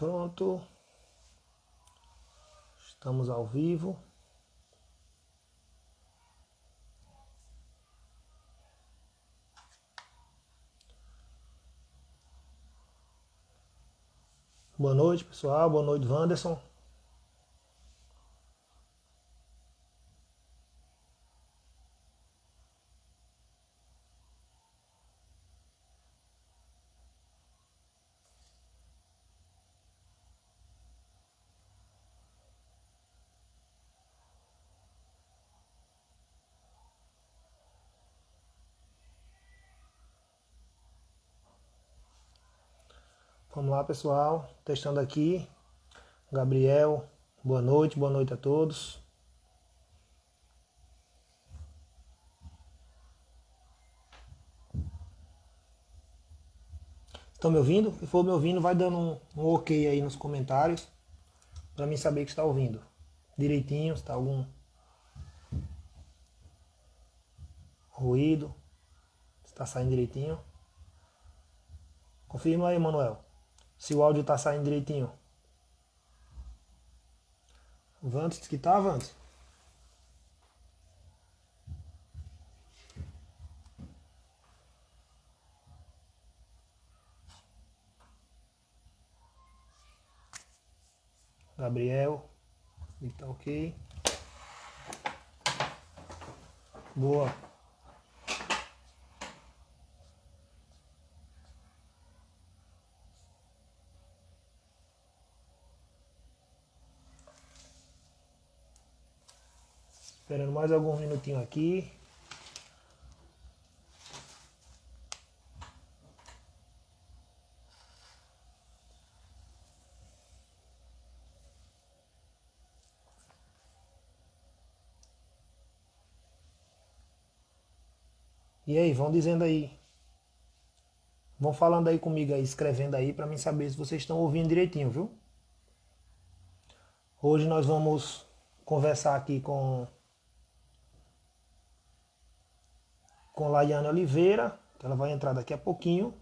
Pronto. Estamos ao vivo. Boa noite, pessoal. Boa noite, Wanderson. Vamos lá, pessoal. Testando aqui. Gabriel, boa noite a todos. Estão me ouvindo? Se for me ouvindo, vai dando um ok aí nos comentários para mim saber que está ouvindo direitinho, se está algum ruído, se está saindo direitinho. Confirma aí, Manuel, se o áudio está saindo direitinho. Vantes, que tá, Vantes? Gabriel, tá ok. Boa. Esperando mais alguns minutinhos aqui. E aí, vão dizendo aí. Vão falando aí comigo aí, escrevendo aí para mim saber se vocês estão ouvindo direitinho, viu? Hoje nós vamos conversar aqui com Laiane Oliveira, que ela vai entrar daqui a pouquinho.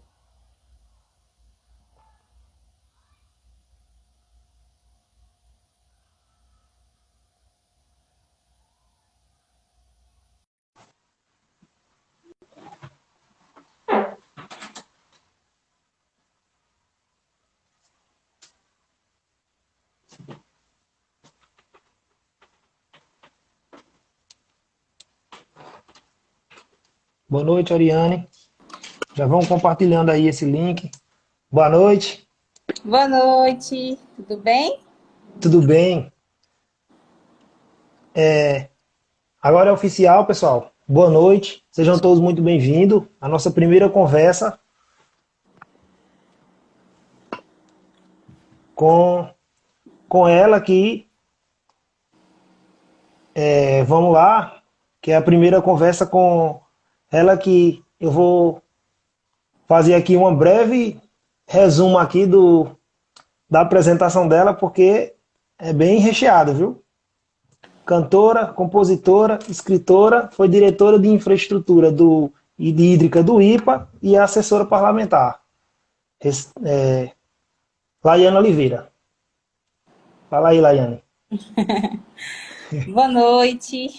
Boa noite, Ariane. Já vão compartilhando aí esse link. Boa noite. Boa noite, tudo bem? Tudo bem? Agora é oficial, pessoal. Boa noite. Sejam todos muito bem-vindos à nossa primeira conversa com, com ela aqui. Vamos lá, que é a primeira conversa com ela que eu vou fazer aqui uma breve resumo aqui da apresentação dela, porque é bem recheado, viu? Cantora, compositora, escritora, foi diretora de infraestrutura e de hídrica do IPA e é assessora parlamentar. Laiane Oliveira. Fala aí, Laiane. Boa noite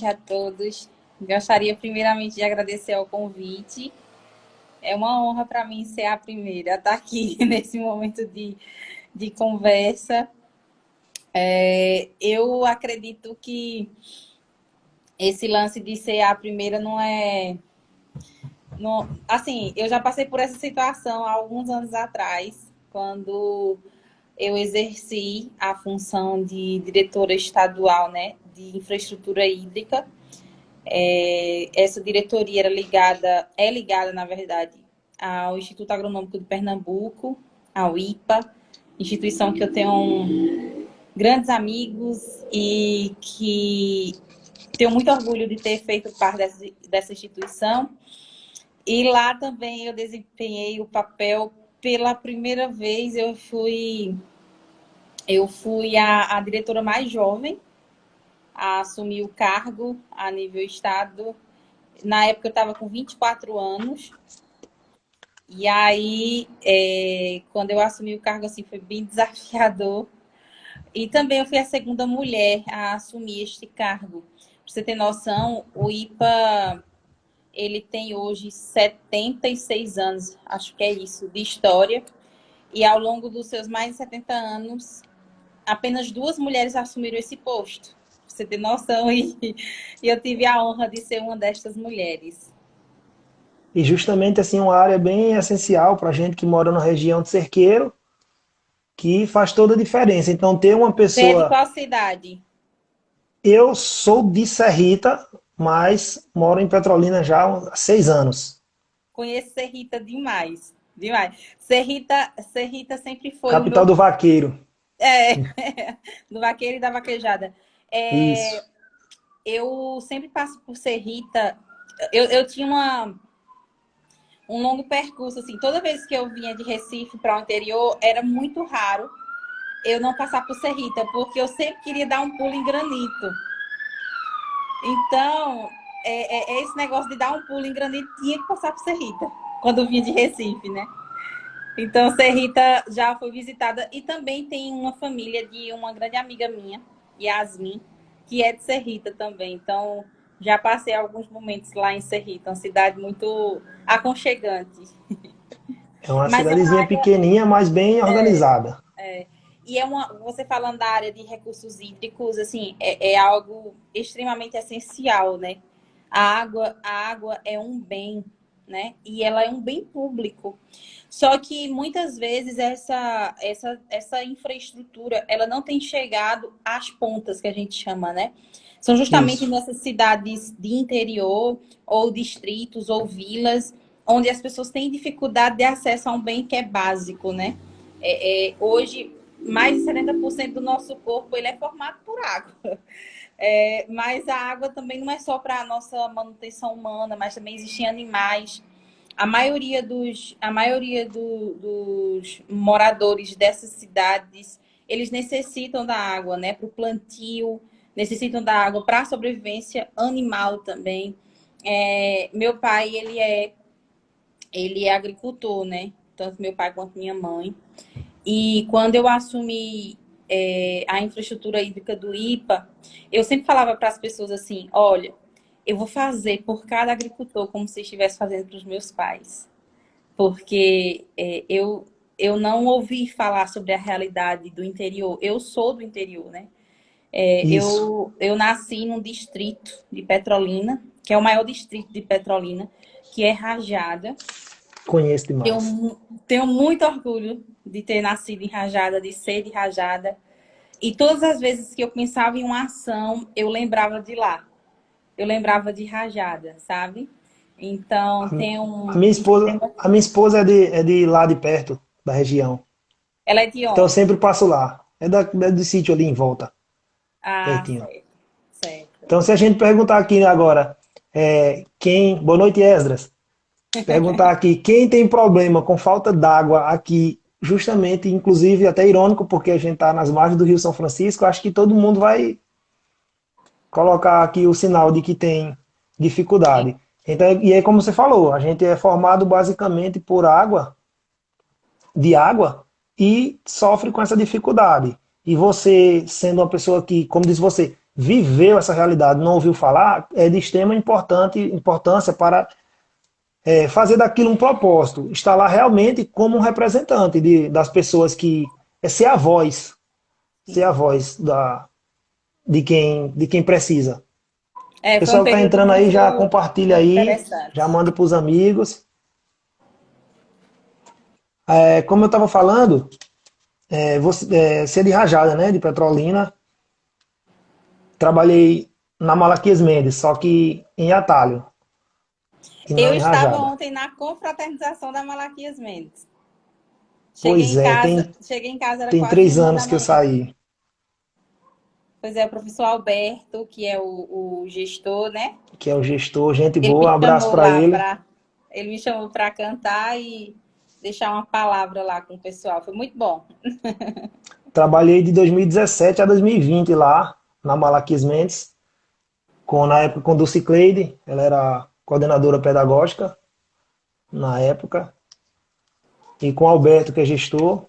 a todos. Gostaria primeiramente de agradecer ao convite. É uma honra para mim ser a primeira a estar aqui nesse momento de conversa. Eu acredito que esse lance de ser a primeira não é. Não, assim, eu já passei por essa situação há alguns anos atrás, quando eu exerci a função de diretora estadual, né, de infraestrutura hídrica. Essa diretoria é ligada, na verdade, ao Instituto Agronômico de Pernambuco, ao IPA, instituição que eu tenho grandes amigos e que tenho muito orgulho de ter feito parte dessa instituição. E lá também eu desempenhei o papel, pela primeira vez eu fui a diretora mais jovem a assumir o cargo a nível estado. Na época eu estava com 24 anos. E aí, quando eu assumi o cargo, assim, foi bem desafiador. E também eu fui a segunda mulher a assumir este cargo. Pra você ter noção, o IPA, ele tem hoje 76 anos, acho que é isso, de história. E ao longo dos seus mais de 70 anos, apenas duas mulheres assumiram esse posto. Pra você ter noção, e eu tive a honra de ser uma destas mulheres. E justamente assim, uma área bem essencial para a gente que mora na região de Cerqueiro, que faz toda a diferença. Então, ter uma Você é de pessoa. qual cidade? Eu sou de Serrita, mas moro em Petrolina já há 6 anos. Conheço Serrita demais. Demais. Serrita sempre foi o Capital meu. do Vaqueiro. É, do vaqueiro e da vaquejada. É, Isso. eu sempre passo por Serrita. Eu tinha um longo percurso, assim. Toda vez que eu vinha de Recife para o interior, era muito raro eu não passar por Serrita, porque eu sempre queria dar um pulo em Granito. Então, esse negócio de dar um pulo em Granito tinha que passar por Serrita, quando eu vinha de Recife, né? Então, Serrita já foi visitada. E também tem uma família de uma grande amiga minha, Yasmin, que é de Serrita também. Então, já passei alguns momentos lá em Serrita, uma cidade muito aconchegante. É uma Mas é uma cidadezinha área. pequenininha, mas bem organizada. E você falando da área de recursos hídricos, assim, é algo extremamente essencial, né? A água é um bem, né? E ela é um bem público. Só que muitas vezes essa infraestrutura ela não tem chegado às pontas que a gente chama, né? São justamente Isso. nessas cidades de interior, ou distritos, ou vilas, onde as pessoas têm dificuldade de acesso a um bem que é básico, né? Hoje, mais de 70% do nosso corpo ele é formado por água. Mas a água também não é só para a nossa manutenção humana, mas também existem animais. A maioria dos moradores dessas cidades, eles necessitam da água, né? Para o plantio, necessitam da água para a sobrevivência animal também. Meu pai, ele é agricultor, né? Tanto meu pai quanto minha mãe. E quando eu assumi a infraestrutura hídrica do IPA, eu sempre falava para as pessoas assim: olha, eu vou fazer por cada agricultor como se estivesse fazendo para os meus pais. Porque eu não ouvi falar sobre a realidade do interior. Eu sou do interior, né? Isso. Eu nasci num distrito de Petrolina, que é o maior distrito de Petrolina, que é Rajada. Conheço Tenho, demais. tenho muito orgulho de ter nascido em Rajada, de ser de Rajada. E todas as vezes que eu pensava em uma ação, eu lembrava de lá. Eu lembrava de Rajada, sabe? Então, A, a minha esposa é de lá de perto, da região. ela é de Então eu onde? sempre passo lá. É do sítio ali em volta, Ah, pertinho. certo, certo. Então se a gente perguntar aqui agora, boa noite, Esdras. Perguntar aqui, quem tem problema com falta d'água aqui, justamente, inclusive até irônico, porque a gente está nas margens do Rio São Francisco, acho que todo mundo vai colocar aqui o sinal de que tem Sim. dificuldade. Então, e aí, como você falou, a gente é formado basicamente por água, de água, e sofre com essa dificuldade. E você, sendo uma pessoa que, como diz você, viveu essa realidade, não ouviu falar, é de extrema importância para fazer daquilo um propósito, estar lá realmente como um representante das pessoas que ser a voz de quem precisa. O Foi um pessoal que está período entrando aí já muito, compartilha muito aí, já interessante. manda para os amigos. Como eu estava falando, você é de Rajada, né, de Petrolina. Trabalhei na Malaquias Mendes, só que em Atalho e não Eu em estava Rajada. ontem na confraternização da Malaquias Mendes. Pois é, tem, Cheguei em casa, era tem quase 3 uma da anos que eu manhã. saí. Pois é, o professor Alberto, que é o gestor, né? Que é o gestor, gente Ele boa, me um abraço chamou para lá ele. para ele me chamou para cantar e deixar uma palavra lá com o pessoal. Foi muito bom. Trabalhei de 2017 a 2020 lá na Malaquias Mendes, na época com Dulce Cleide, ela era coordenadora pedagógica na época. e com o Alberto, que é gestor,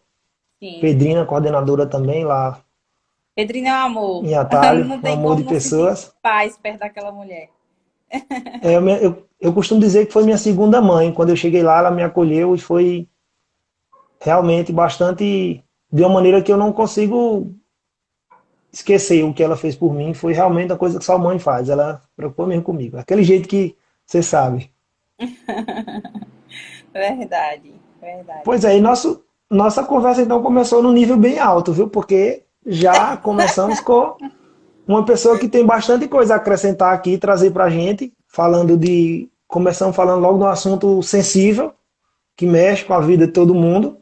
Sim. Pedrina, coordenadora também lá Pedrinho é um amor. em Atalho, Não um tem amor como de não sentir pessoas. paz perto daquela mulher. Eu costumo dizer que foi minha segunda mãe. Quando eu cheguei lá, ela me acolheu e foi realmente bastante, de uma maneira que eu não consigo esquecer o que ela fez por mim. Foi realmente a coisa que sua mãe faz. Ela preocupou mesmo comigo. Aquele jeito que você sabe. Verdade, verdade. Pois é, e nossa conversa então começou num nível bem alto, viu? Porque já começamos com uma pessoa que tem bastante coisa a acrescentar aqui, trazer pra gente, falando de. Começamos falando logo de um assunto sensível, que mexe com a vida de todo mundo.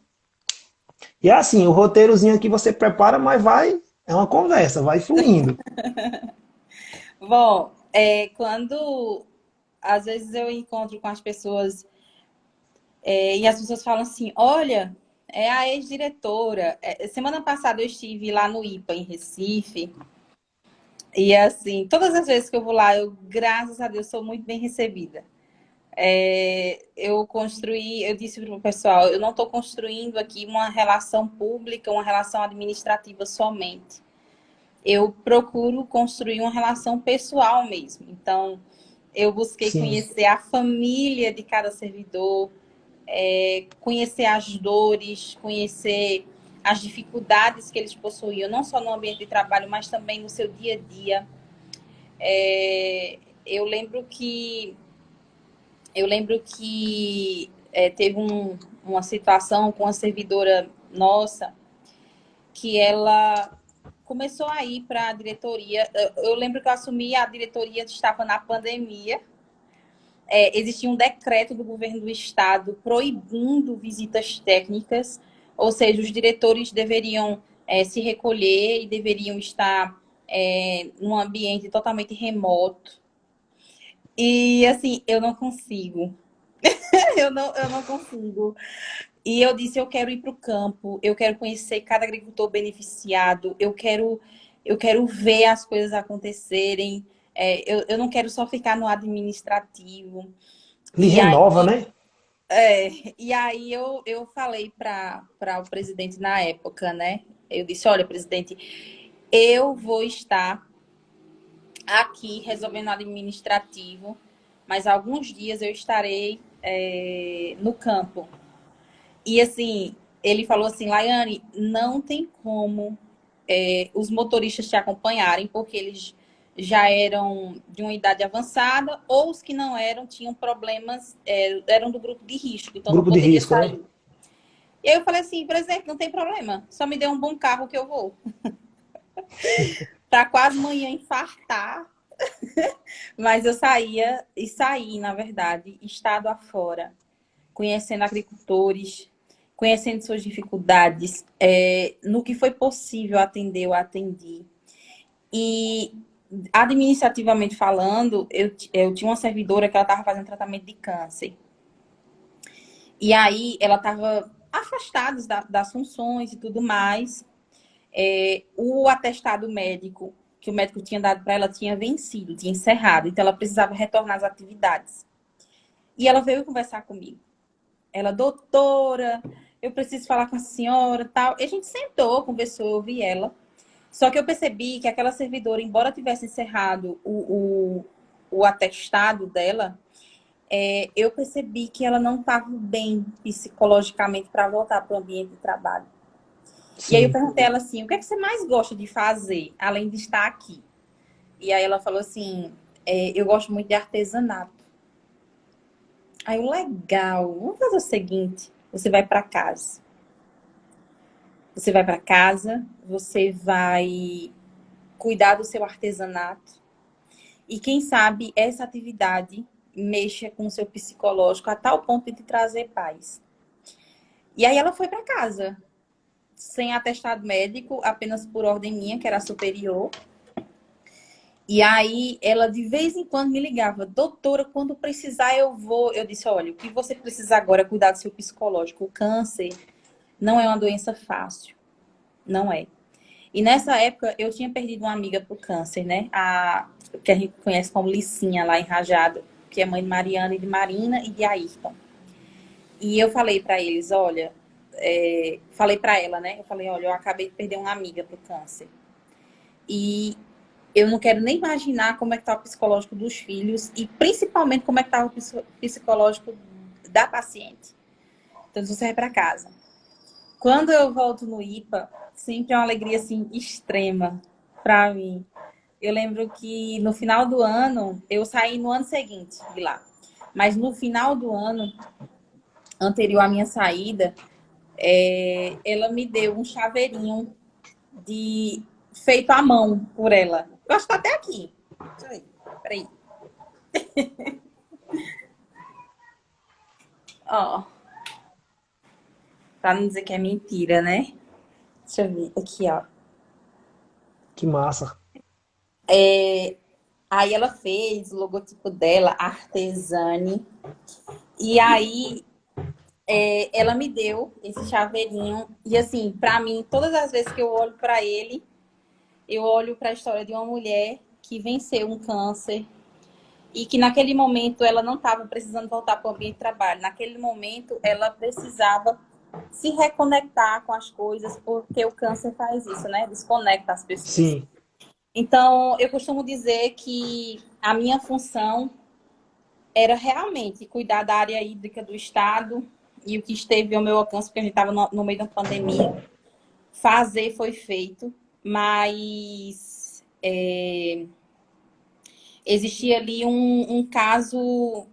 E é assim, o roteirozinho aqui você prepara, mas vai, é uma conversa, vai fluindo. Bom, quando às vezes eu encontro com as pessoas e as pessoas falam assim, olha, é a ex-diretora. Semana passada eu estive lá no IPA, em Recife, e assim, todas as vezes que eu vou lá, eu, graças a Deus, sou muito bem recebida. Eu disse para o pessoal, eu não estou construindo aqui uma relação pública, uma relação administrativa somente. Eu procuro construir uma relação pessoal mesmo. Então, eu busquei Sim, conhecer a família de cada servidor, conhecer as dores, conhecer as dificuldades que eles possuíam, não só no ambiente de trabalho, mas também no seu dia a dia. Eu lembro que teve uma situação com uma servidora nossa que ela começou a ir para a diretoria. Eu lembro que eu assumi a diretoria, estava na pandemia. Existia um decreto do governo do estado proibindo visitas técnicas, ou seja, os diretores deveriam se recolher e deveriam estar num ambiente totalmente remoto. E assim, eu não consigo. Eu não consigo. E eu disse, eu quero ir para o campo, eu quero conhecer cada agricultor beneficiado, eu quero ver as coisas acontecerem, eu não quero só ficar no administrativo. lhe E aí, renova, né? eu falei para o presidente na época, né? Eu disse, olha, presidente, eu vou estar aqui resolvendo o administrativo, mas alguns dias eu estarei no campo. E assim, ele falou assim, Laiane, não tem como os motoristas te acompanharem, porque eles já eram de uma idade avançada, ou os que não eram tinham problemas, eram do grupo de risco, então não Grupo de poderia risco, né? sair. E aí eu falei assim, presidente, não tem problema, só me dê um bom carro que eu vou. Para quase manhã infartar, mas eu saía, e saí, na verdade, estado afora, conhecendo agricultores, conhecendo suas dificuldades, no que foi possível atender, eu atendi. E administrativamente falando, eu tinha uma servidora que ela estava fazendo tratamento de câncer. E aí ela estava afastada das funções e tudo mais. O atestado médico que o médico tinha dado para ela tinha vencido, tinha encerrado. Então ela precisava retornar às atividades. E ela veio conversar comigo. Ela, doutora, eu preciso falar com a senhora, tal. E a gente sentou, conversou, eu ouvi ela. Só que eu percebi que aquela servidora, embora tivesse encerrado o atestado dela, eu percebi que ela não estava bem psicologicamente para voltar para o ambiente de trabalho. E aí eu Sim. perguntei a ela assim, o que é que você mais gosta de fazer, além de estar aqui? E aí ela falou assim, eu gosto muito de artesanato. Aí eu, legal, vamos fazer o seguinte, você vai para casa. Você vai para casa, você vai cuidar do seu artesanato. E quem sabe essa atividade mexa com o seu psicológico a tal ponto de te trazer paz. E aí ela foi para casa, sem atestado médico, apenas por ordem minha, que era superior. E aí ela de vez em quando me ligava, doutora, quando precisar eu vou. Eu disse, olha, o que você precisa agora é cuidar do seu psicológico. O câncer não é uma doença fácil, não é. E nessa época eu tinha perdido uma amiga pro câncer, né? Que a gente conhece como Licinha lá em Rajado, que é mãe de Mariana e de Marina e de Ayrton. E eu falei para eles, olha, falei para ela, né? Eu falei, olha, eu acabei de perder uma amiga pro câncer. E eu não quero nem imaginar como é que tá o psicológico dos filhos e principalmente como é que tá o psicológico da paciente. Então, você vai para casa. Quando eu volto no IPA, sempre é uma alegria assim extrema para mim. Eu lembro que no final do ano, eu saí no ano seguinte de lá. Mas no final do ano, anterior à minha saída, ela me deu um chaveirinho de feito à mão por ela. Eu acho que tá até aqui. Deixa eu ver. Peraí. Ó, pra não dizer que é mentira, né? Deixa eu ver. Aqui, ó. Que massa. Aí ela fez o logotipo dela, Artesani. E aí ela me deu esse chaveirinho. E assim, pra mim, todas as vezes que eu olho pra ele, eu olho pra história de uma mulher que venceu um câncer e que naquele momento ela não estava precisando voltar para o ambiente de trabalho. Naquele momento ela precisava se reconectar com as coisas, porque o câncer faz isso, né? Desconecta as pessoas. Sim. Então, eu costumo dizer que a minha função era realmente cuidar da área hídrica do estado e o que esteve ao meu alcance, porque a gente estava no meio da pandemia. Fazer foi feito, mas existia ali um caso,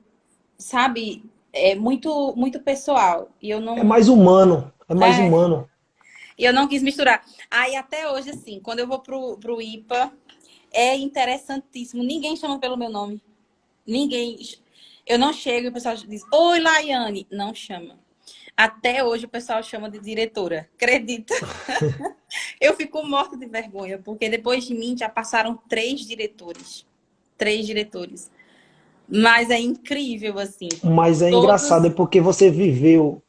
sabe, muito pessoal. E eu É mais humano. É mais é, humano. eu não quis misturar. Aí até hoje, assim, quando eu vou pro IPA, é interessantíssimo. Ninguém chama pelo meu nome. Ninguém. Eu não chego e o pessoal diz, oi, Laiane. Não chama. Até hoje o pessoal chama de diretora. Acredita? Eu fico morta de vergonha, porque depois de mim já passaram três diretores. Três diretores. Mas é incrível, assim. Mas é engraçado, é Todos. porque você viveu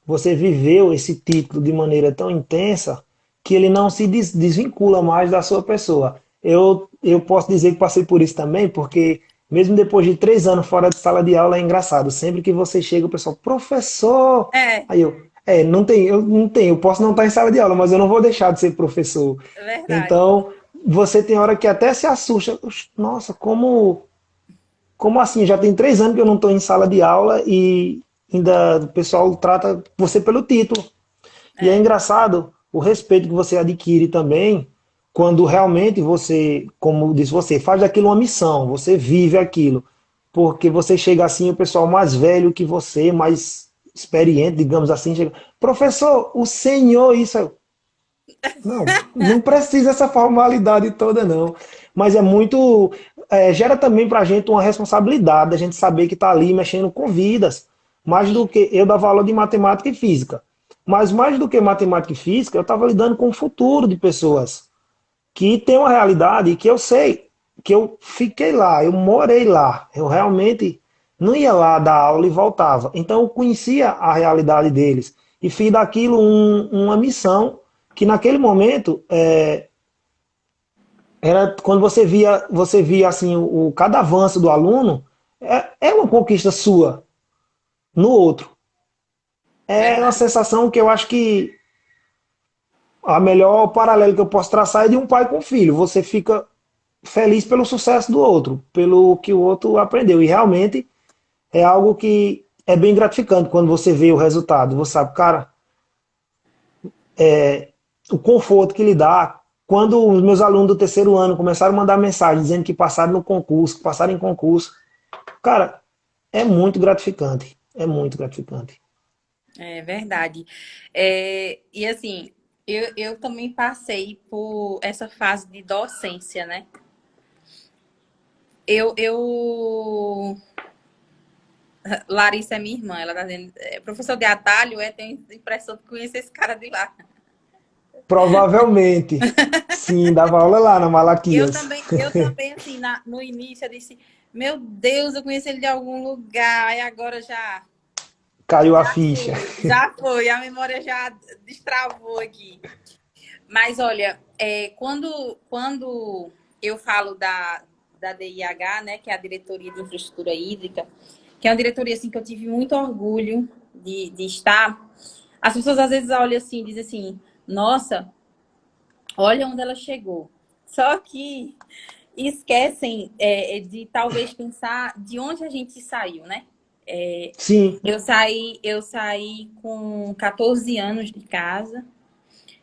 esse título de maneira tão intensa que ele não se desvincula mais da sua pessoa. Eu posso dizer que passei por isso também, porque mesmo depois de 3 anos fora de sala de aula é engraçado. Sempre que você chega, o pessoal, professor, É, aí eu posso não estar em sala de aula, mas eu não vou deixar de ser professor. é verdade. Então, você tem hora que até se assusta. Nossa, como assim? Já tem 3 anos que eu não estou em sala de aula e ainda o pessoal trata você pelo título. E é É, engraçado o respeito que você adquire também quando realmente você, como disse você, faz daquilo uma missão, você vive aquilo. Porque você chega assim, o pessoal mais velho que você, mais experiente, digamos assim, chega, professor, o senhor, isso. Não, não precisa essa formalidade toda, não. Mas é muito. Gera também para a gente uma responsabilidade, a gente saber que está ali mexendo com vidas. Mais do sim. que. Eu dava aula de matemática e física. Mas mais do que matemática e física, eu estava lidando com o futuro de pessoas que tem uma realidade que eu sei, que eu fiquei lá, eu morei lá. Eu realmente não ia lá dar aula e voltava. Então eu conhecia a realidade deles e fiz daquilo uma missão que naquele momento era quando você via assim cada avanço do aluno é uma conquista sua no outro. É uma Verdade. sensação que eu acho que a melhor paralelo que eu posso traçar é de um pai com filho. Você fica feliz pelo sucesso do outro, pelo que o outro aprendeu. E realmente é algo que é bem gratificante quando você vê o resultado. Você sabe, cara, o conforto que lhe dá. Quando os meus alunos do terceiro ano começaram a mandar mensagem dizendo que passaram no concurso, que passaram em concurso, cara, é muito gratificante. É muito gratificante. É verdade. E assim, eu também passei por essa fase de docência, né? Eu Larissa é minha irmã, ela tá dizendo, professor de atalho, tenho a impressão de conhecer esse cara de lá. Provavelmente. Sim, dava aula lá na Malaquias. Eu também, assim, no início eu disse, meu Deus, eu conheci ele de algum lugar, e agora Caiu a ficha. já foi, a memória já destravou aqui. Mas olha, quando eu falo da DIH, né, que é a Diretoria de Infraestrutura Hídrica, que é uma diretoria assim, que eu tive muito orgulho de estar. As pessoas às vezes olham assim e dizem assim, nossa, olha onde ela chegou. Só que esquecem de talvez pensar de onde a gente saiu, né? É, Sim, eu saí com 14 anos de casa,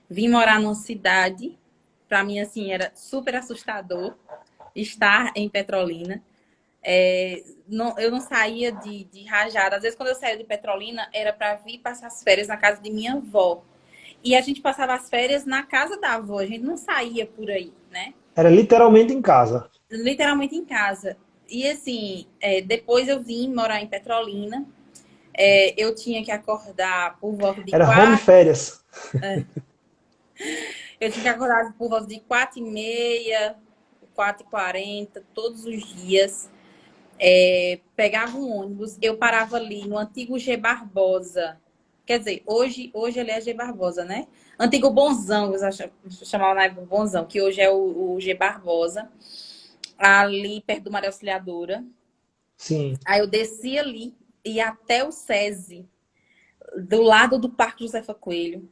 vim morar numa cidade, para mim assim era super assustador estar em Petrolina. Eu não saía de rajada. Às vezes, quando eu saía de Petrolina, era para vir passar as férias na casa de minha avó. E a gente passava as férias na casa da avó, a gente não saía por aí, né? era literalmente em casa. Literalmente em casa. E assim, depois eu vim morar em Petrolina. Eu tinha que acordar por volta de Era home férias. eu tinha que acordar por volta de 4h30, 4h40, todos os dias. Pegava um ônibus, eu parava ali no antigo G Barbosa. Quer dizer, hoje ele é G Barbosa, né? Antigo Bonzão, chamavam na época Bonzão, que hoje é o G Barbosa, ali perto do Maria Auxiliadora. Sim. Aí eu descia ali, ia até o SESI, do lado do Parque Josefa Coelho.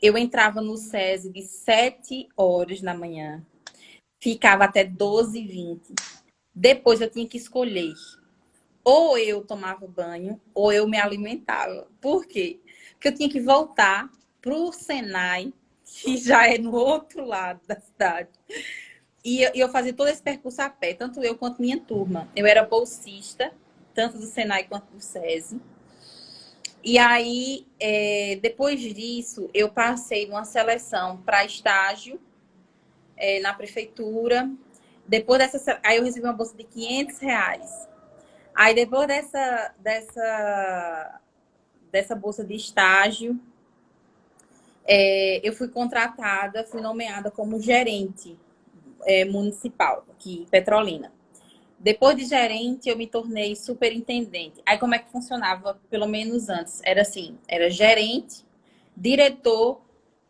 Eu entrava no SESI de 7 horas da manhã, ficava até 12h20. Depois eu tinha que escolher. Ou eu tomava banho, ou eu me alimentava. Por quê? Porque eu tinha que voltar para o Senai, que já é no outro lado da cidade. E eu fazia todo esse percurso a pé, tanto eu quanto minha turma. Eu era bolsista, tanto do Senai quanto do SESI. E aí, depois disso, eu passei numa seleção para estágio na prefeitura. Depois aí eu recebi uma bolsa de R$ 500. Aí depois dessa bolsa de estágio, eu fui contratada, fui nomeada como gerente municipal aqui em Petrolina. Depois de gerente, eu me tornei superintendente. Aí como é que funcionava, pelo menos antes? Era assim, era gerente, diretor,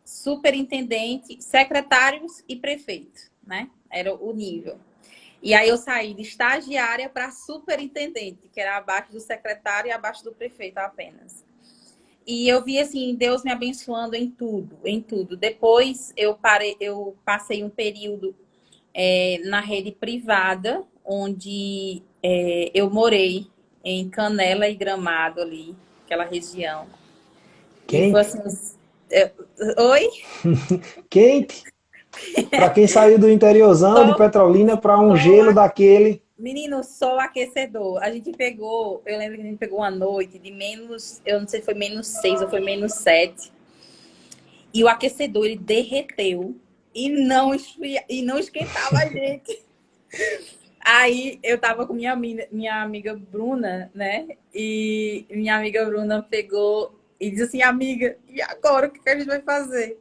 superintendente, secretários e prefeito, né? Era o nível. E aí eu saí de estagiária para superintendente, que era abaixo do secretário e abaixo do prefeito apenas. E eu vi assim, Deus me abençoando em tudo, em tudo. Depois eu passei um período na rede privada, onde eu morei em Canela e Gramado ali, aquela região. E foi Quente. assim, é, oi? Quente. Para quem saiu do interiorzão de Só, Petrolina para um só gelo daquele. Menino, só o aquecedor. A gente pegou, eu lembro que a gente pegou uma noite de menos, eu não sei se foi -6 ou foi -7. E o aquecedor, ele derreteu e não esquentava a gente. Aí eu tava com minha amiga Bruna, né? E minha amiga Bruna pegou e disse assim, amiga, e agora o que a gente vai fazer?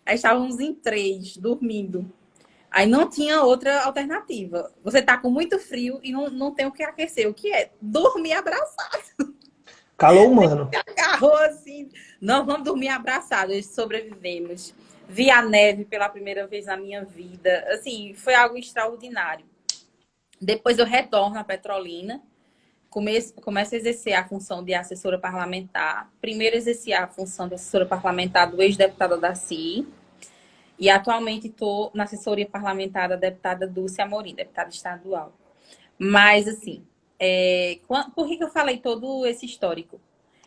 Aí estávamos em 3, dormindo. Aí não tinha outra alternativa. Você tá com muito frio e não tem o que aquecer. O que é? Dormir abraçado. Calor humano. Agarrou assim. Nós vamos dormir abraçados. Sobrevivemos. Vi a neve pela primeira vez na minha vida. Assim, foi algo extraordinário. Depois eu retorno à Petrolina. Começo a exercer a função de assessora parlamentar. Primeiro exerci a função de assessora parlamentar do ex-deputado Daci. E atualmente estou na assessoria parlamentar da deputada Dulce Amorim, deputada estadual. Mas, assim, por que eu falei todo esse histórico?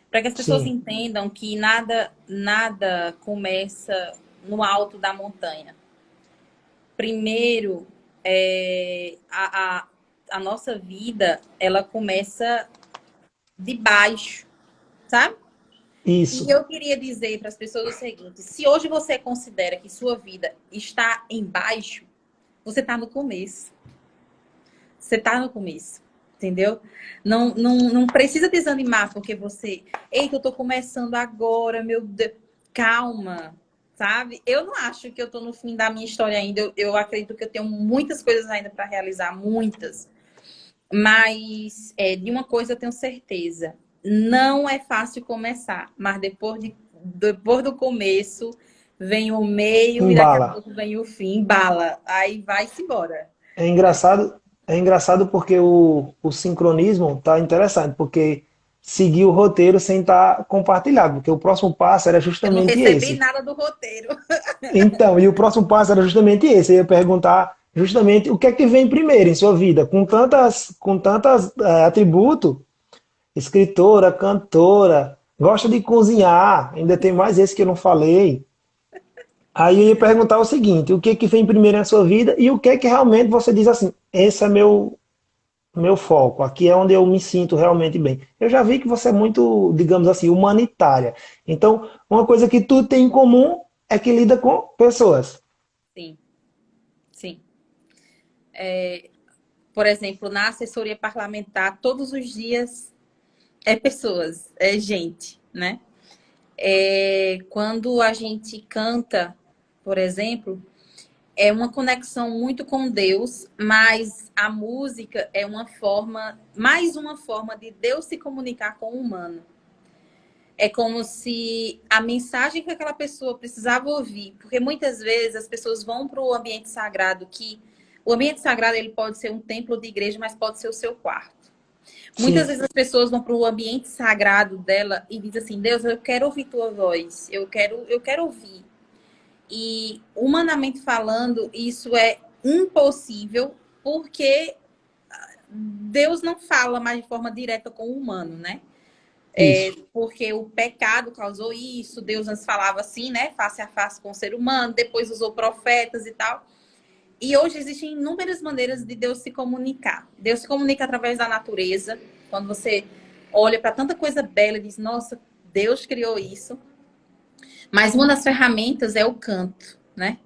Para que as pessoas Sim. entendam que nada começa no alto da montanha. Primeiro, a nossa vida, ela começa de baixo, sabe? E Isso. eu queria dizer para as pessoas o seguinte: se hoje você considera que sua vida está embaixo, você está no começo. Você está no começo, entendeu? Não precisa desanimar porque você, eita, eu estou começando agora, meu Deus. Calma, sabe? Eu não acho que eu estou no fim da minha história ainda. Eu acredito que eu tenho muitas coisas ainda para realizar, muitas. Mas de uma coisa eu tenho certeza. Não é fácil começar, mas depois do começo vem o meio e daqui a Embala. pouco vem o fim, bala. Aí vai-se embora. É engraçado porque o sincronismo tá interessante, porque seguir o roteiro sem estar compartilhado, porque o próximo passo era Eu não justamente recebi esse. nada do roteiro. Então, e o próximo passo era justamente esse. Eu ia perguntar justamente o que é que vem primeiro em sua vida, com tantas atributos, escritora, cantora, gosta de cozinhar, ainda tem mais esse que eu não falei. Aí eu ia perguntar o seguinte, o que é que vem primeiro na sua vida e o que é que realmente você diz assim, esse é meu foco, aqui é onde eu me sinto realmente bem. Eu já vi que você é muito, digamos assim, humanitária. Então, uma coisa que tu tem em comum é que lida com pessoas. Sim, sim. Por exemplo, na assessoria parlamentar, todos os dias é pessoas, é gente, né? Quando a gente canta, por exemplo, é uma conexão muito com Deus, mas a música é uma forma, mais uma forma de Deus se comunicar com o humano. É como se a mensagem que aquela pessoa precisava ouvir, porque muitas vezes as pessoas vão para o ambiente sagrado, que o ambiente sagrado ele pode ser um templo de igreja, mas pode ser o seu quarto. Muitas Sim, vezes as pessoas vão para o ambiente sagrado dela e dizem assim, Deus, eu quero ouvir tua voz, eu quero ouvir. E humanamente falando, isso é impossível, porque Deus não fala mais de forma direta com o humano, né? isso. Porque o pecado causou isso, Deus antes falava assim, né? Face a face com o ser humano, depois usou profetas e tal. E hoje existem inúmeras maneiras de Deus se comunicar. Deus se comunica através da natureza. Quando você olha para tanta coisa bela e diz, nossa, Deus criou isso. Mas uma das ferramentas é o canto, né?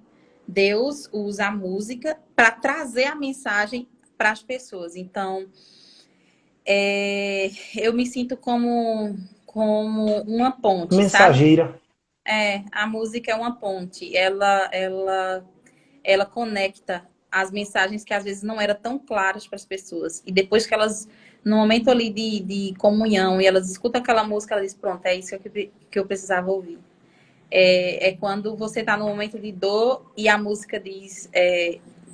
Deus usa a música para trazer a mensagem para as pessoas. Então, eu me sinto como uma ponte, sabe? Mensageira. A música é uma ponte. Ela conecta as mensagens que às vezes não eram tão claras para as pessoas. E depois que elas, no momento ali de comunhão, e elas escutam aquela música, elas dizem, pronto, é isso que eu precisava ouvir. Quando você está no momento de dor e a música diz,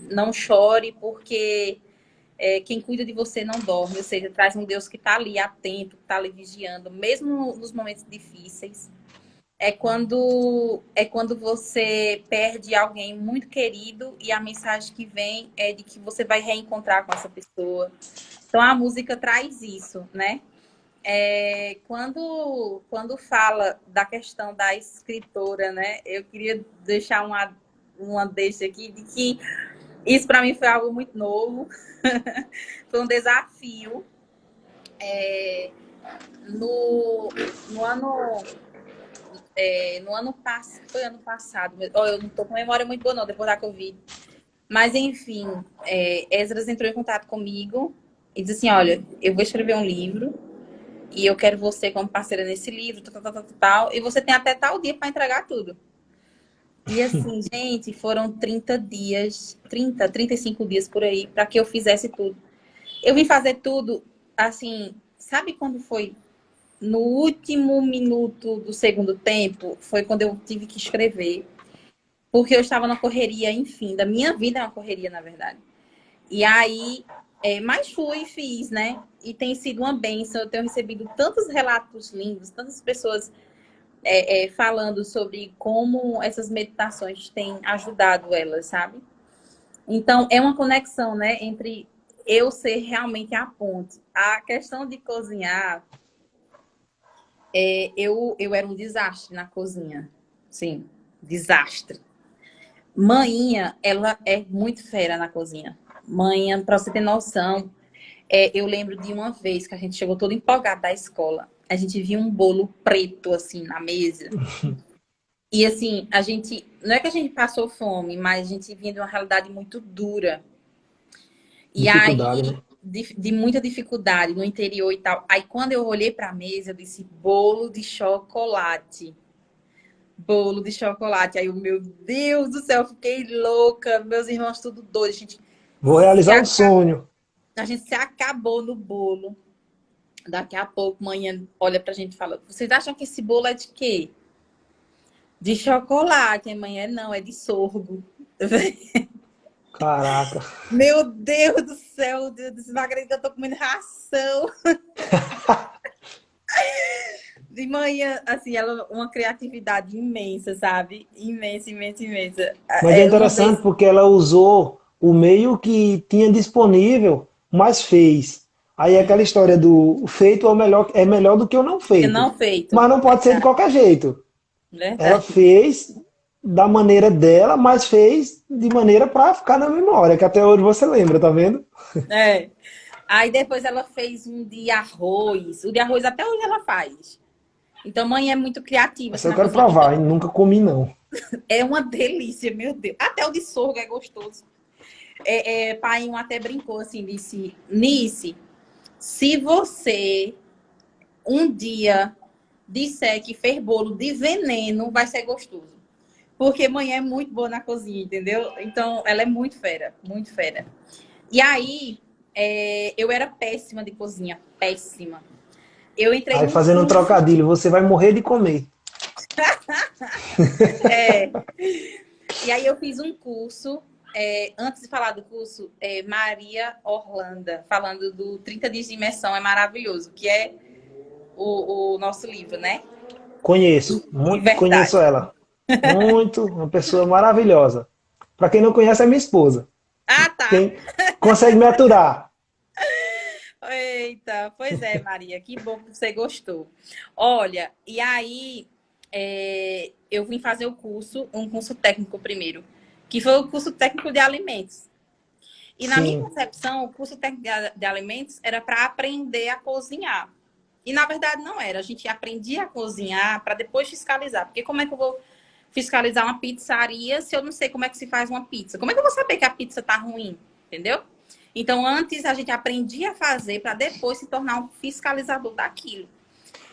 não chore porque quem cuida de você não dorme. Ou seja, traz um Deus que está ali atento, que está ali vigiando, mesmo nos momentos difíceis. É quando você perde alguém muito querido e a mensagem que vem é de que você vai reencontrar com essa pessoa. Então a música traz isso, né? Quando fala da questão da escritora, né? Eu queria deixar uma deixa aqui de que isso para mim foi algo muito novo, foi um desafio. No, no ano no ano passado, foi ano passado, eu não tô com memória muito boa não, depois da Covid. Mas enfim, Esdras entrou em contato comigo e disse assim, olha, eu vou escrever um livro e eu quero você como parceira nesse livro, tal, e você tem até tal dia para entregar tudo. E assim, gente, foram 30 dias, 35 dias por aí, para que eu fizesse tudo. Eu vim fazer tudo, assim, sabe quando foi? No último minuto do segundo tempo, foi quando eu tive que escrever. Porque eu estava na correria, enfim, da minha vida é uma correria, na verdade. E aí, mas fui e fiz, né? E tem sido uma bênção. Eu tenho recebido tantos relatos lindos, tantas pessoas falando sobre como essas meditações têm ajudado elas, sabe? Então, é uma conexão, né, entre eu ser realmente a ponte. A questão de cozinhar, eu era um desastre na cozinha. Sim, desastre. Maninha, ela é muito fera na cozinha. Manhã, pra você ter noção, eu lembro de uma vez que a gente chegou todo empolgado da escola. A gente viu um bolo preto, assim, na mesa. E, assim, a gente... Não é que a gente passou fome, mas a gente vinha de uma realidade muito dura. E Dificuldade, aí, né? de muita dificuldade no interior e tal. Aí, quando eu olhei pra mesa, eu disse, bolo de chocolate. Bolo de chocolate. Aí, meu Deus do céu, eu fiquei louca. Meus irmãos tudo doidos. Vou realizar um sonho. A gente se acabou no bolo. Daqui a pouco, manhã olha pra gente e fala: vocês acham que esse bolo é de quê? De chocolate. Amanhã não, é de sorgo. Caraca. Meu Deus do céu, Deus, não acredito que eu tô comendo ração. De manhã, assim, ela uma criatividade imensa, sabe? Imensa, imensa, imensa. Mas é Uma interessante vez, porque ela usou o meio que tinha disponível, mas fez. Aí é aquela história do feito é melhor do que o não eu feito. não feito. Mas não pode ser de Verdade, qualquer jeito. Ela verdade. fez da maneira dela, mas fez de maneira para ficar na memória, que até hoje você lembra, tá vendo? É. Aí depois ela fez um de arroz. O de arroz até hoje ela faz. Então, mãe é muito criativa, Essa assim, eu na quero cozinha. Então, provar, hein? Nunca comi não. é uma delícia, meu Deus. Até o de sorgo é gostoso. Pai um até brincou assim, disse, Nice, se você um dia disser que fez bolo de veneno, vai ser gostoso. Porque mãe é muito boa na cozinha, entendeu? Então, ela é muito fera, muito fera. E aí, eu era péssima de cozinha, péssima. Eu entrei Aí num fazendo um curso, trocadilho, você vai morrer de comer. é, e aí eu fiz um curso, antes de falar do curso, Maria Orlanda, falando do 30 dias de imersão, é maravilhoso, que é o nosso livro, né? Conheço, De muito conheço verdade. ela. Muito, uma pessoa maravilhosa. Para quem não conhece, é minha esposa. Ah, tá. Quem consegue me aturar? Eita, pois é, Maria, que bom que você gostou. Olha, e aí eu vim fazer o curso, um curso técnico primeiro, que foi o curso técnico de alimentos. E na minha Sim. concepção, o curso técnico de alimentos era para aprender a cozinhar. E na verdade não era. A gente aprendia a cozinhar para depois fiscalizar. Porque como é que eu vou fiscalizar uma pizzaria se eu não sei como é que se faz uma pizza? Como é que eu vou saber que a pizza tá ruim? Entendeu? Então, antes a gente aprendia a fazer para depois se tornar um fiscalizador daquilo.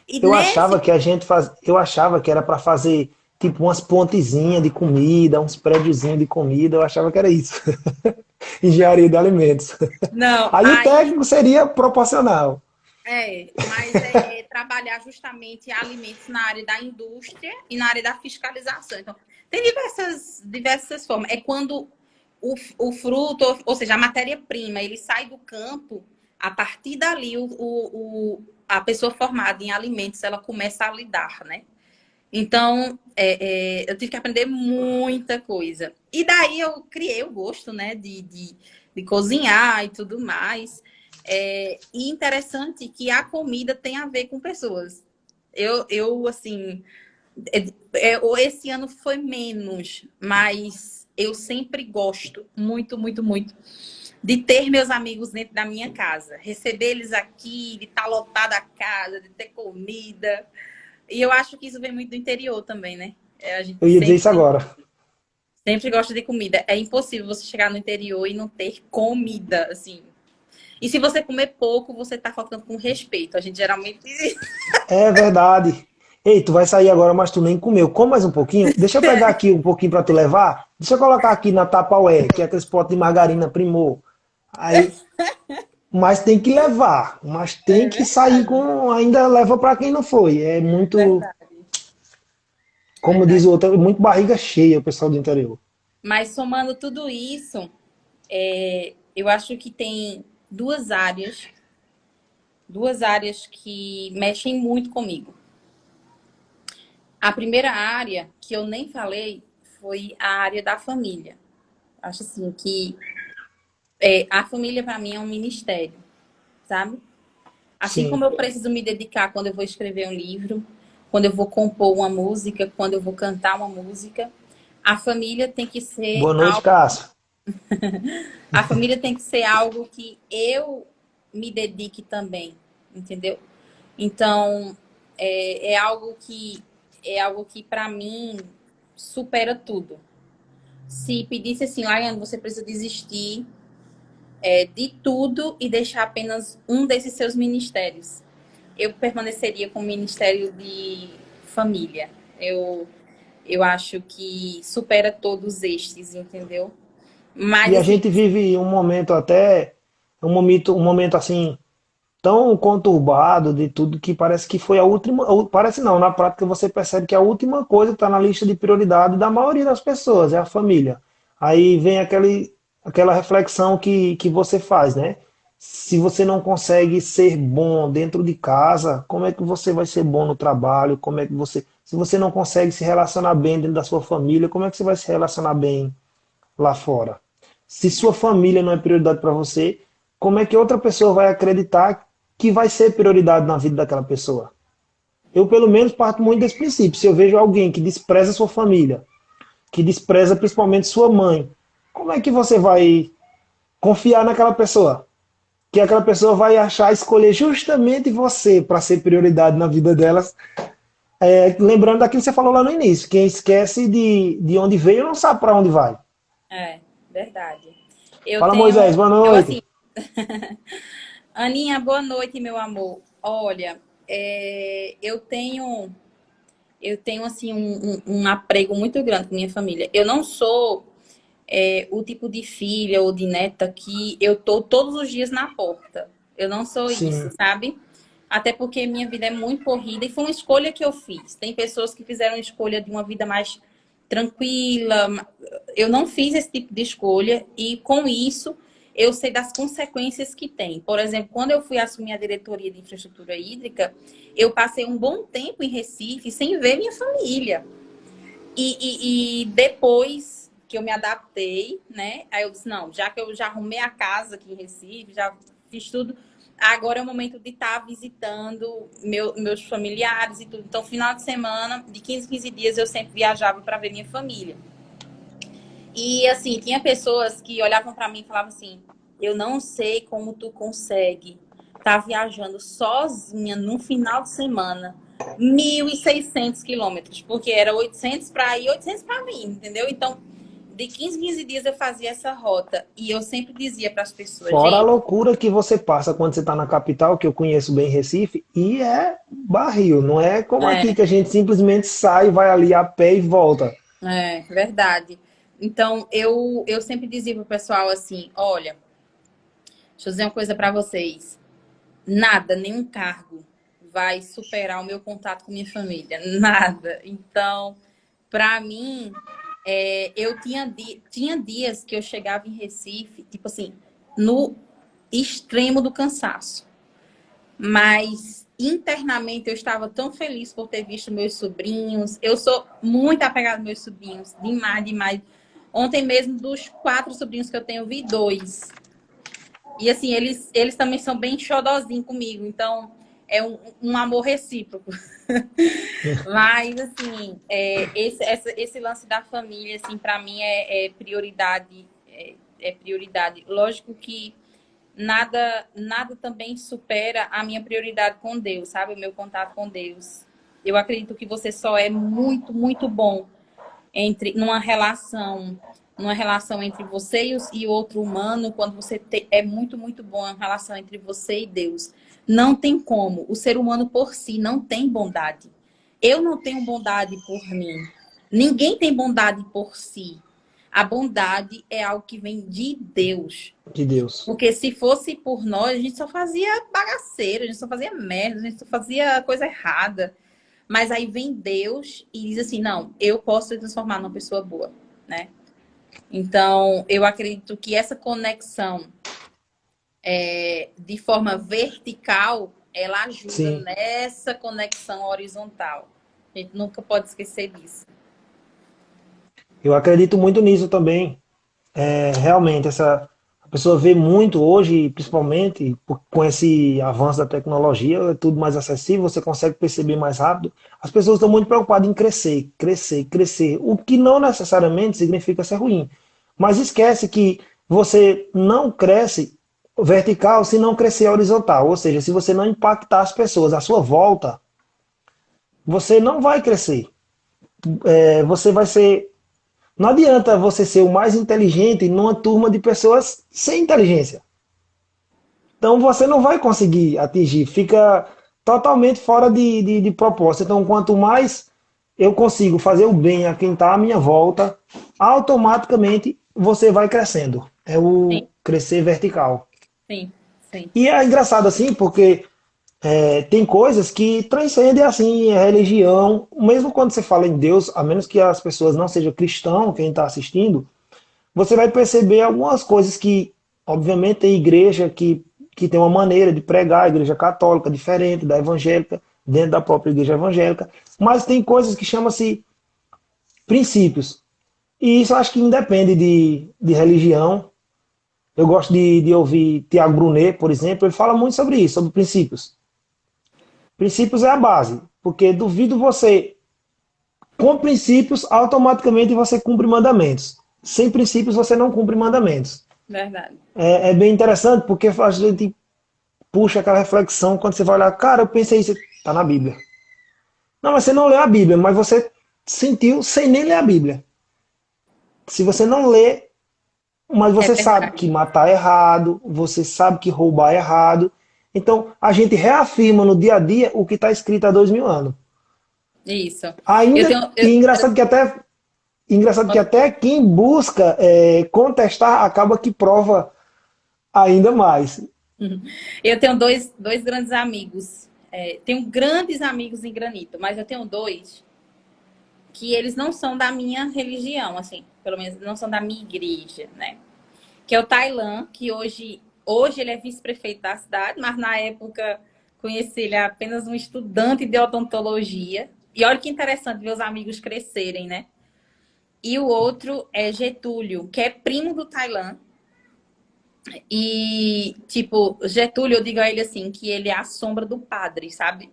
E Eu achava nesse. que a gente faz, eu achava que era para fazer tipo umas pontezinhas de comida, uns prédiozinhos de comida, eu achava que era isso. Engenharia de alimentos. Não, Aí o aí técnico seria proporcional. mas trabalhar justamente alimentos na área da indústria e na área da fiscalização. Então, tem diversas formas. É quando o fruto, ou seja, a matéria-prima, ele sai do campo, a partir dali a pessoa formada em alimentos, ela começa a lidar, né? Então, eu tive que aprender muita coisa. E daí eu criei o gosto, né, de cozinhar e tudo mais. E interessante que a comida tem a ver com pessoas. Assim, esse ano foi menos, mas eu sempre gosto muito, muito, muito de ter meus amigos dentro da minha casa, receber eles aqui, de estar lotada a casa, de ter comida. E eu acho que isso vem muito do interior também, né? A gente Eu ia dizer isso sempre, agora. sempre gosta de comida. É impossível você chegar no interior e não ter comida, assim. E se você comer pouco, você tá faltando com respeito. A gente geralmente. É verdade. Ei, tu vai sair agora, mas tu nem comeu. Come mais um pouquinho. Deixa eu pegar aqui um pouquinho para tu levar. Deixa eu colocar aqui na Tupperware, que é aquele pote de margarina Primor. Aí, mas tem que levar. Mas tem É que sair verdade, com. Ainda leva para quem não foi. É muito, verdade, como diz verdade. o outro, é muito barriga cheia o pessoal do interior. Mas somando tudo isso, eu acho que tem duas áreas que mexem muito comigo. A primeira área que eu nem falei foi a área da família. Acho assim que a família para mim é um ministério, sabe? Assim Sim. como eu preciso me dedicar quando eu vou escrever um livro, quando eu vou compor uma música, quando eu vou cantar uma música, a família tem que ser Boa noite, algo, Cássio. a família tem que ser algo que eu me dedique também, entendeu? Então, é algo que para mim supera tudo. Se pedisse assim, Laiane, você precisa desistir de tudo e deixar apenas um desses seus ministérios. Eu permaneceria com o Ministério de Família. Eu acho que supera todos estes, entendeu? Mas, E a assim, gente vive um momento até, um momento assim, tão conturbado de tudo que parece que foi a última, parece não, na prática você percebe que a última coisa que está na lista de prioridade da maioria das pessoas é a família. Aí vem aquela reflexão que você faz, né? Se você não consegue ser bom dentro de casa, como é que você vai ser bom no trabalho? Como é que você, se você não consegue se relacionar bem dentro da sua família, como é que você vai se relacionar bem lá fora? Se sua família não é prioridade para você, como é que outra pessoa vai acreditar que vai ser prioridade na vida daquela pessoa? Eu, pelo menos, parto muito desse princípio. Se eu vejo alguém que despreza sua família, que despreza principalmente sua mãe, como é que você vai confiar naquela pessoa? Que aquela pessoa vai achar, escolher justamente você para ser prioridade na vida delas. Lembrando daquilo que você falou lá no início, quem esquece de onde veio não sabe para onde vai. É, verdade. Eu Fala, tenho, Moisés, boa eu assim, noite. Aninha, boa noite, meu amor. Olha, eu tenho assim um apego muito grande com minha família. Eu não sou o tipo de filha ou de neta que eu tô todos os dias na porta. Eu não sou isso, Sim, sabe? Até porque minha vida é muito corrida e foi uma escolha que eu fiz. Tem pessoas que fizeram a escolha de uma vida mais tranquila. Eu não fiz esse tipo de escolha e com isso eu sei das consequências que tem. Por exemplo, quando eu fui assumir a diretoria de infraestrutura hídrica, eu passei um bom tempo em Recife sem ver minha família. E depois que eu me adaptei, né? Aí eu disse, não, já que eu já arrumei a casa aqui em Recife, já fiz tudo, agora é o momento de estar visitando meus familiares e tudo. Então, final de semana, de 15 em 15 dias, eu sempre viajava para ver minha família. E, assim, tinha pessoas que olhavam para mim e falavam assim, eu não sei como tu consegue estar viajando sozinha no final de semana 1.600 quilômetros, porque era 800 para ir, 800 para vir, entendeu? Então, de 15 em 15 dias eu fazia essa rota e eu sempre dizia para as pessoas, fora a gente, loucura que você passa quando você está na capital, que eu conheço bem Recife, e é barril, não é como aqui é, que a gente simplesmente sai, vai ali a pé e volta. verdade. Então, eu sempre dizia pro pessoal assim, olha, deixa eu dizer uma coisa para vocês. Nada, nenhum cargo vai superar o meu contato com minha família. Nada. Então, para mim, eu tinha dias que eu chegava em Recife, tipo assim, no extremo do cansaço. Mas internamente eu estava tão feliz por ter visto meus sobrinhos. Eu sou muito apegada aos meus sobrinhos, demais, demais. Ontem mesmo, dos 4 sobrinhos que eu tenho, eu vi 2. E assim, eles também são bem xodozinhos comigo, então é um amor recíproco. Mas, assim, esse lance da família, assim, para mim é prioridade. É prioridade. Lógico que nada também supera a minha prioridade com Deus, sabe? O meu contato com Deus. Eu acredito que você só é muito, muito bom entre numa relação entre você e outro humano, quando é muito, muito bom a relação entre você e Deus. Não tem como. O ser humano por si não tem bondade. Eu não tenho bondade por mim. Ninguém tem bondade por si. A bondade é algo que vem de Deus. De Deus. Porque se fosse por nós, a gente só fazia bagaceira, a gente só fazia merda, a gente só fazia coisa errada. Mas aí vem Deus e diz assim, não, eu posso te transformar numa pessoa boa, né? Então, eu acredito que essa conexão de forma vertical, ela ajuda Sim. nessa conexão horizontal. A gente nunca pode esquecer disso. Eu acredito muito nisso também. Realmente, a pessoa vê muito hoje, principalmente com esse avanço da tecnologia, é tudo mais acessível, você consegue perceber mais rápido. As pessoas estão muito preocupadas em crescer, crescer, crescer, o que não necessariamente significa ser ruim. Mas esquece que você não cresce vertical se não crescer horizontal, ou seja, se você não impactar as pessoas à sua volta, você não vai crescer. Você vai ser não adianta você ser o mais inteligente numa turma de pessoas sem inteligência. Então você não vai conseguir atingir, fica totalmente fora de propósito. Então, quanto mais eu consigo fazer o bem a quem está à minha volta, automaticamente você vai crescendo. É Sim, o crescer vertical. sim, sim. E é engraçado assim, porque tem coisas que transcendem assim a religião, mesmo quando você fala em Deus, a menos que as pessoas não sejam cristãos, quem está assistindo, você vai perceber algumas coisas que, obviamente, tem igreja que que tem uma maneira de pregar a igreja católica diferente da evangélica, dentro da própria igreja evangélica, mas tem coisas que chamam-se princípios. E isso eu acho que independe de religião. Eu gosto de ouvir Tiago Brunet, por exemplo, ele fala muito sobre isso, sobre princípios. Princípios é a base, porque duvido você, com princípios, automaticamente você cumpre mandamentos. Sem princípios você não cumpre mandamentos. Verdade. É bem interessante porque a gente puxa aquela reflexão quando você vai olhar, cara, eu pensei isso, está na Bíblia. Não, mas você não leu a Bíblia, mas você sentiu sem nem ler a Bíblia. Se você não lê, mas É você sabe verdade. que matar é errado, você sabe que roubar é errado. Então, a gente reafirma no dia a dia o que está escrito há 2000 anos. Isso. Eu Ainda, tenho. e engraçado que até quem busca contestar acaba que prova ainda mais. Eu tenho dois grandes amigos. Tenho grandes amigos em Granito, mas eu tenho dois que eles não são da minha religião, assim, pelo menos não são da minha igreja, né? Que é o Tailan, que hoje ele é vice-prefeito da cidade, mas na época conheci ele apenas um estudante de odontologia. E olha que interessante ver os amigos crescerem, né? E o outro é Getúlio, que é primo do Tailan. E, tipo, Getúlio, eu digo a ele assim, que ele é a sombra do padre, sabe?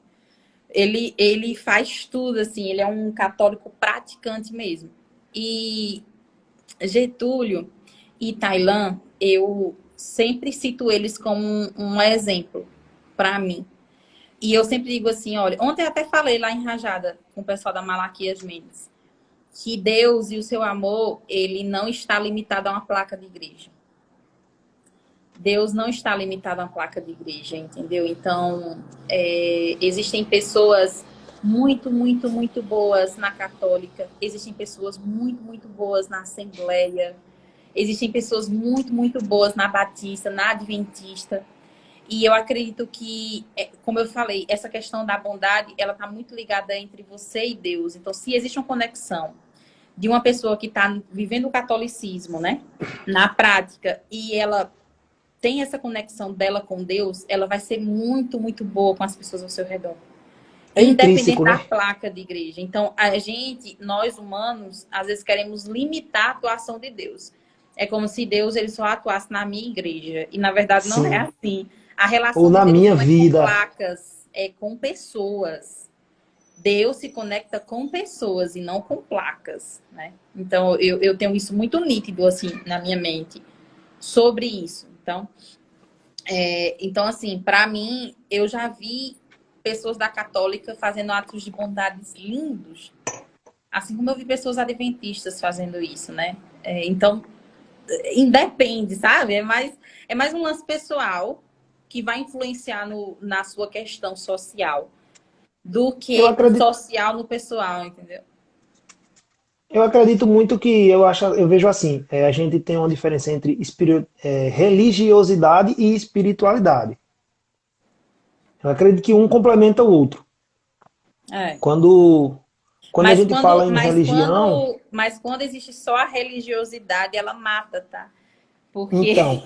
Ele faz tudo, assim, ele é um católico praticante mesmo. E Getúlio e Tailan, eu sempre cito eles como um exemplo para mim. E eu sempre digo assim, olha, ontem eu até falei lá em Rajada com o pessoal da Malaquias Mendes, que Deus e o seu amor, ele não está limitado a uma placa de igreja. Deus não está limitado a uma placa de igreja, entendeu? Então, existem pessoas muito, muito, muito boas na católica, existem pessoas muito, muito boas na assembleia, existem pessoas muito, muito boas na batista, na adventista. E eu acredito que, como eu falei, essa questão da bondade, ela está muito ligada entre você e Deus. Então, se existe uma conexão de uma pessoa que está vivendo o catolicismo, né, na prática, e ela tem essa conexão dela com Deus, ela vai ser muito, muito boa com as pessoas ao seu redor. É Independente intrínseco, da né? placa de igreja. Então, nós humanos, às vezes queremos limitar a atuação de Deus. É como se Deus ele só atuasse na minha igreja. E, na verdade, não é Sim. assim. A Ou relação de na Deus minha não é com vida. placas, é com pessoas. Deus se conecta com pessoas e não com placas, né? Então, eu tenho isso muito nítido, assim, na minha mente sobre isso. Então, assim, para mim, eu já vi pessoas da católica fazendo atos de bondades lindos, assim como eu vi pessoas adventistas fazendo isso, né? Então, independe, sabe? É mais um lance pessoal que vai influenciar na sua questão social do Eu que acredito, social no pessoal, entendeu? eu acredito muito que eu vejo assim, a gente tem uma diferença entre religiosidade e espiritualidade. Eu acredito que um complementa o outro. É. Quando, quando a Mas gente fala quando, em mas religião, quando, mas quando existe só a religiosidade, ela mata, tá? Porque então,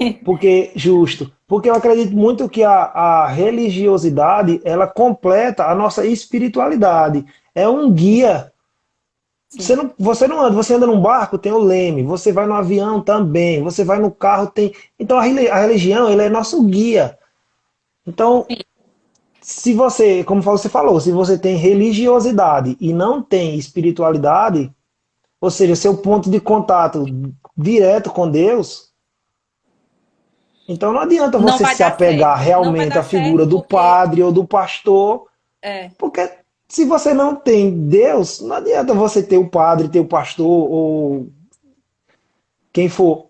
porque eu acredito muito que a religiosidade ela completa a nossa espiritualidade. É um guia. sim, Você não anda, você anda num barco, tem o leme. Você vai no avião também. Você vai no carro, tem. Então a religião ela é nosso guia. Então, se você, como você falou, se você tem religiosidade e não tem espiritualidade, ou seja, seu ponto de contato direto com Deus, então não adianta não você vai se dar apegar certo. Não vai realmente dar à figura certo do porque padre ou do pastor, é, porque se você não tem Deus, não adianta você ter o padre, ter o pastor ou quem for.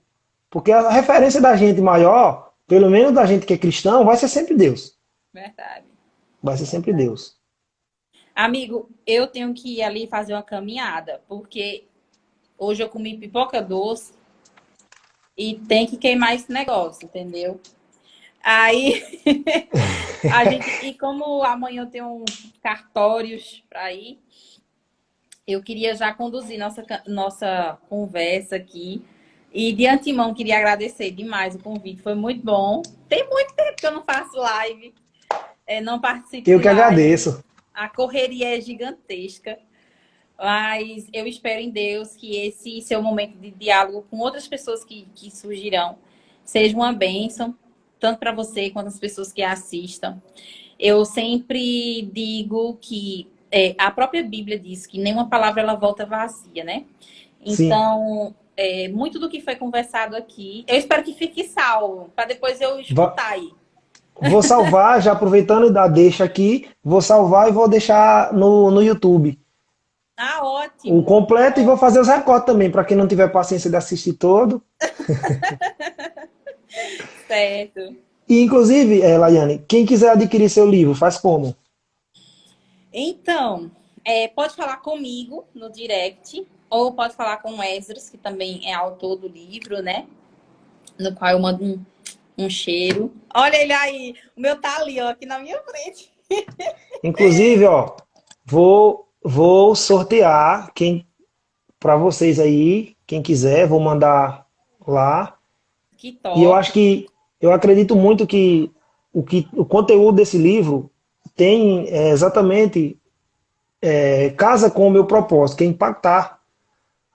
Porque a referência da gente maior, pelo menos da gente que é cristão, vai ser sempre Deus. verdade. Vai ser sempre Deus. Amigo, eu tenho que ir ali fazer uma caminhada, porque hoje eu comi pipoca doce e tem que queimar esse negócio, entendeu? Aí e como amanhã eu tenho cartórios para ir, eu queria já conduzir nossa conversa aqui. E de antemão, queria agradecer demais o convite, foi muito bom. Tem muito tempo que eu não faço live, não participo Eu de que live. agradeço. A correria é gigantesca, mas eu espero em Deus que esse seu momento de diálogo com outras pessoas que surgirão seja uma bênção, tanto para você quanto as pessoas que assistam. Eu sempre digo que a própria Bíblia diz que nenhuma palavra ela volta vazia, né? Sim. Então, muito do que foi conversado aqui, eu espero que fique salvo, para depois eu Va- escutar aí. Vou salvar, já aproveitando da deixa aqui, vou salvar e vou deixar no YouTube Ah, o ótimo. completo e vou fazer os recortes também, para quem não tiver paciência de assistir todo. Certo. E, inclusive, Laiane, quem quiser adquirir seu livro, faz como? Então, pode falar comigo no direct, ou pode falar com o Esdras, que também é autor do livro, né? No qual eu mando um cheiro. Olha ele aí, o meu tá ali, ó, aqui na minha frente. Inclusive, ó, vou sortear quem para vocês aí, quem quiser, vou mandar lá. Que E eu top. acho que eu acredito muito que o conteúdo desse livro tem exatamente casa com o meu propósito, que é impactar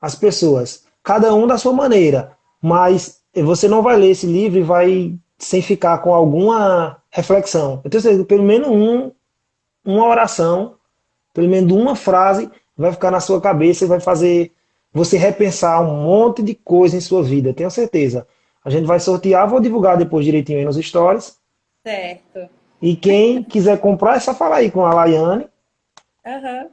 as pessoas, cada um da sua maneira. Mas você não vai ler esse livro e vai sem ficar com alguma reflexão. Eu tenho certeza que pelo menos uma oração, pelo menos uma frase vai ficar na sua cabeça e vai fazer você repensar um monte de coisa em sua vida, tenho certeza. A gente vai sortear, vou divulgar depois direitinho aí nos stories. Certo. E quem quiser comprar, é só falar aí com a Laiane. Aham.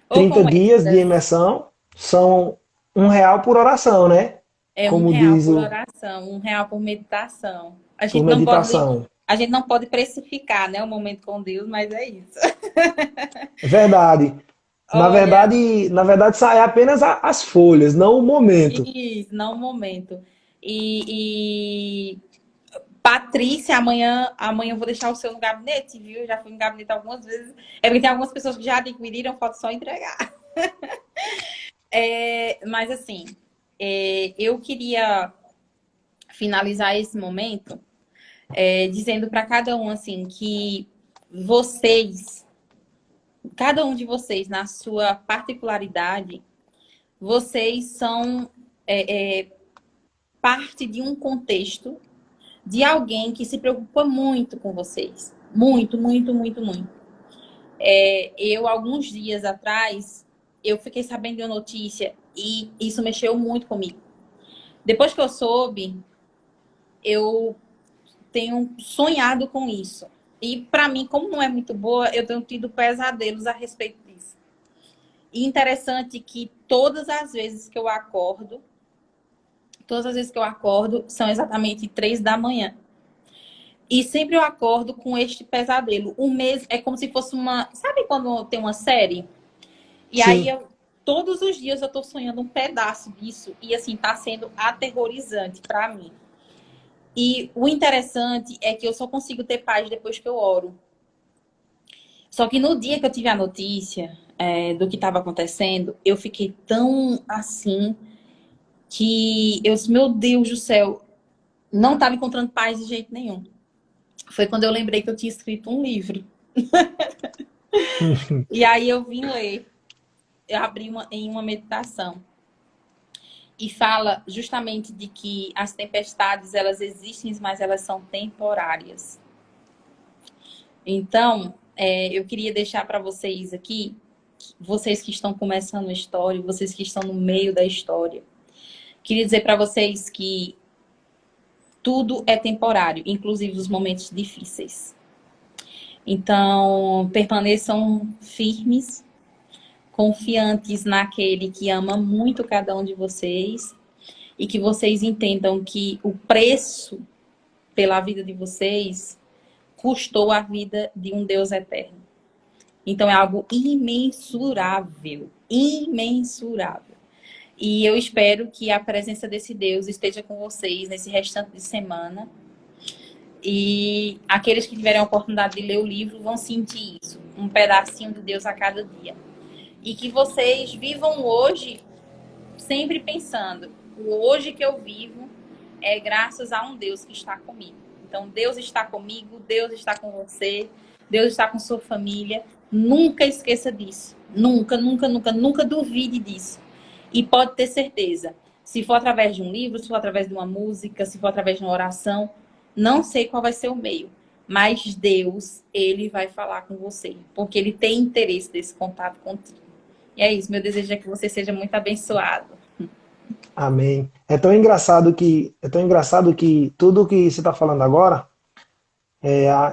Ou 30 com dias de Esdras. imersão são R$ 1 por oração, né? É um Como real diz por o oração, um real por meditação. por meditação. A gente não pode precificar, né, o momento com Deus, mas é isso. É verdade. Olha, Na verdade, sai apenas as folhas, não o momento. isso, não o momento. E Patrícia, amanhã eu vou deixar o seu no gabinete, viu? Eu já fui no gabinete algumas vezes. É porque tem algumas pessoas que já adquiriram, falta só entregar. Mas assim, eu queria finalizar esse momento dizendo para cada um assim que vocês, cada um de vocês, na sua particularidade, vocês são parte de um contexto de alguém que se preocupa muito com vocês. Muito, muito, muito, muito. Eu, alguns dias atrás, eu fiquei sabendo de uma notícia e isso mexeu muito comigo. Depois que eu soube, eu tenho sonhado com isso. E para mim, como não é muito boa, eu tenho tido pesadelos a respeito disso. E interessante que todas as vezes que eu acordo, são exatamente 3 da manhã. E sempre eu acordo com este pesadelo. Um mês é como se fosse uma. Sabe quando tem uma série? E aí, Sim. todos os dias eu tô sonhando um pedaço disso. E assim, tá sendo aterrorizante para mim. E o interessante é que eu só consigo ter paz depois que eu oro. Só que no dia que eu tive a notícia do que estava acontecendo, eu fiquei tão assim que eu disse, meu Deus do céu, não estava encontrando paz de jeito nenhum. Foi quando eu lembrei que eu tinha escrito um livro. E aí eu vim ler. Eu abri em uma meditação. E fala justamente de que as tempestades, elas existem, mas elas são temporárias. Então, eu queria deixar para vocês aqui, vocês que estão começando a história, vocês que estão no meio da história, queria dizer para vocês que tudo é temporário, inclusive os momentos difíceis. Então, permaneçam firmes, confiantes naquele que ama muito cada um de vocês e que vocês entendam que o preço pela vida de vocês custou a vida de um Deus eterno. Então é algo imensurável, imensurável. E eu espero que a presença desse Deus esteja com vocês nesse restante de semana. E aqueles que tiverem a oportunidade de ler o livro vão sentir isso, um pedacinho de Deus a cada dia. E que vocês vivam hoje sempre pensando O hoje que eu vivo é graças a um Deus que está comigo. Então, Deus está comigo, Deus está com você, Deus está com sua família. Nunca esqueça disso. Nunca, nunca, nunca, nunca duvide disso. E pode ter certeza, se for através de um livro, se for através de uma música, se for através de uma oração, não sei qual vai ser o meio, mas Deus, ele vai falar com você, porque ele tem interesse desse contato contigo. E é isso, meu desejo é que você seja muito abençoado. Amém. É tão engraçado que tudo que você está falando agora,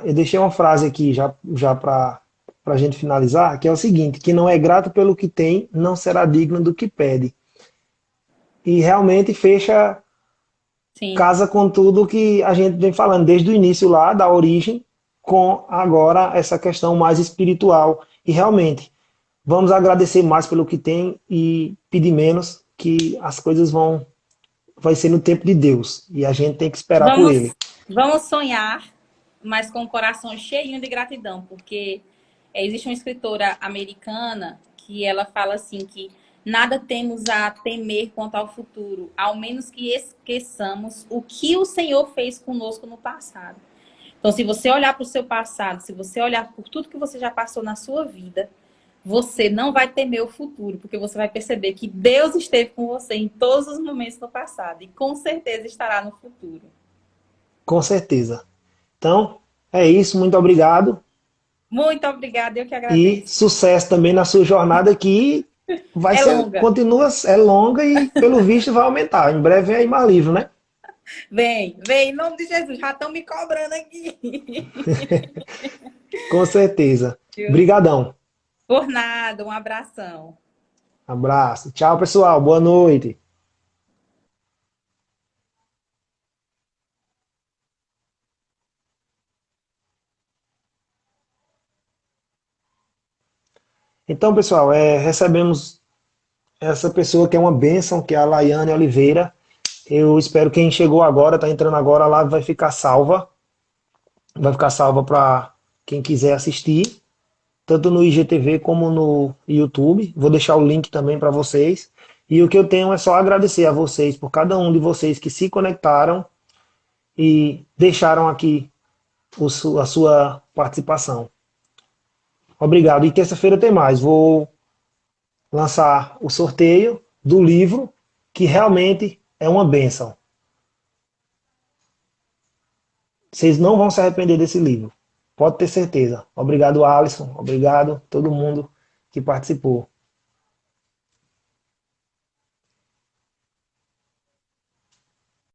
eu deixei uma frase aqui já para a gente finalizar, que é o seguinte, que não é grato pelo que tem, não será digno do que pede. E realmente fecha Sim. casa com tudo que a gente vem falando desde o início lá, da origem, com agora essa questão mais espiritual. E realmente, vamos agradecer mais pelo que tem e pedir menos, que as coisas vai ser no tempo de Deus. E a gente tem que esperar por Vamos, Ele. vamos sonhar, mas com o coração cheinho de gratidão, porque existe uma escritora americana que ela fala assim que nada temos a temer quanto ao futuro, ao menos que esqueçamos o que o Senhor fez conosco no passado. Então, se você olhar para o seu passado, se você olhar por tudo que você já passou na sua vida, você não vai temer o futuro, porque você vai perceber que Deus esteve com você em todos os momentos do passado e com certeza estará no futuro. Com certeza. Então, é isso. Muito obrigado. Muito obrigada, eu que E agradeço. sucesso também na sua jornada que vai É ser, longa. continua, é longa e pelo visto vai aumentar. Em breve vem aí mais livro, né? Vem, vem, em nome de Jesus, já estão me cobrando aqui. Com certeza. Brigadão. Por nada, um abração. Abraço. Tchau, pessoal. Boa noite. Então, pessoal, recebemos essa pessoa que é uma bênção, que é a Laiane Oliveira. Eu espero que quem chegou agora, está entrando agora, lá vai ficar salva. Vai ficar salva para quem quiser assistir, tanto no IGTV como no YouTube. Vou deixar o link também para vocês. E o que eu tenho é só agradecer a vocês por cada um de vocês que se conectaram e deixaram aqui a sua participação. Obrigado. E terça-feira tem mais. Vou lançar o sorteio do livro, que realmente é uma bênção. Vocês não vão se arrepender desse livro. Pode ter certeza. Obrigado, Alisson. Obrigado a todo mundo que participou.